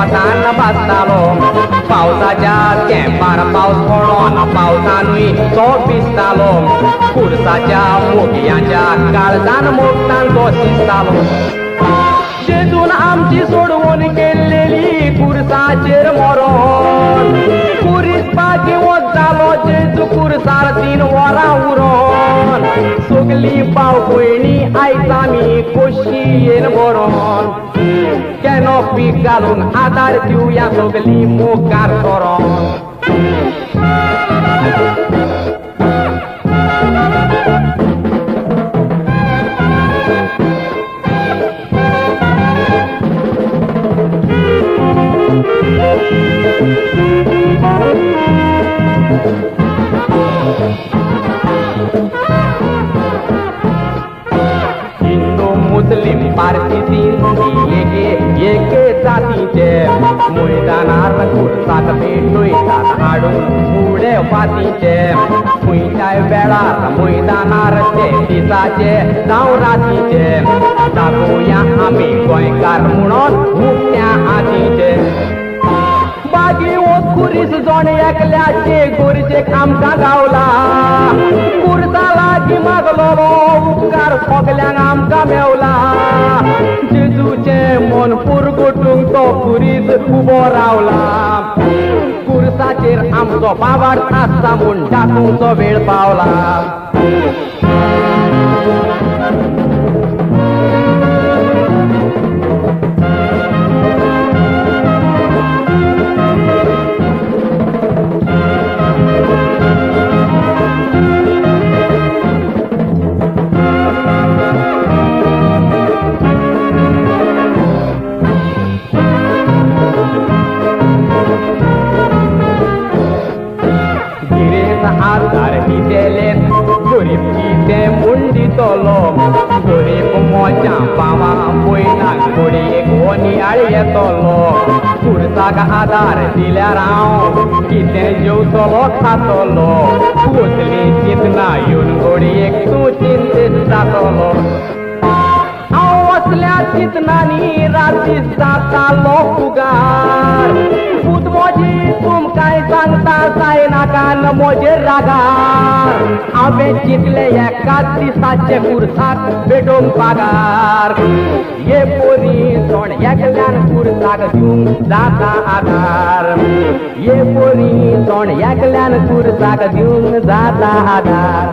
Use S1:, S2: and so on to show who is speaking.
S1: वतान बसतालो पावसाच्या कॅम्पार पावस पडोन पावसानूय तो भिजतालो खुर्साच्या मोगयांच्या काळजान मोगतान तो शिजतालो जेजून आमची सोडवून गेलेली खुर्साचेर मरण खुरिसपाक वचतालो जेजू खुर्सार 3 वरां उरोन सगली भाव भयणी आयज आमी खोशयेन बरोन केनो पीक घालून आदार दिवया सगली मोगार करोन हिंदू मुस्लिम पारसी सिंधी एके जातीचे मैदानार खुर्साक भेटयतात हाडून फुडें वातीचे खंयच्याय वेळार मैदानार ते दिसाचे जावं रातीचे दाखोवया आमी गोंयकार म्हणून मुक्त्या हातीचे बागी वच खुरीस जोण एकल्याचे गोरजेक आमकां गावला खुर्सा लागीं मागलोलो उपकार सगल्यांक आमकां मेवला जेजूचे मन पुरगोटूंक तो खुरीस उबो रावला खुर्साचेर आमचो बाबाट आसता म्हूण दाखोवचो वेळ पावला आधार दिलेले गरीब किते म्हूण दितलो गरीब मोच्या पावा पयलांक घडयेक हो नियाळ येतलो खुर्साक आधार दिल्यार हांव कितें जेवतलो खातलो कसली चिंतना येवन घडयेक तूं चिंतीत जातलो हांव असल्या चिंतनांनी राती जातालो फुगार पूत म्हजी तुमकांय सांगता जायनाका न म्हजेर रागार हांवें चिंतले एकाच दिसाचे खुर्साक भेटोवंक पागार हे पोरी जोण एकल्यान खुर्साक दिवंक जाता आदार हे पोरी जोण एकल्यान खुर्साक दिवंक जाता आदार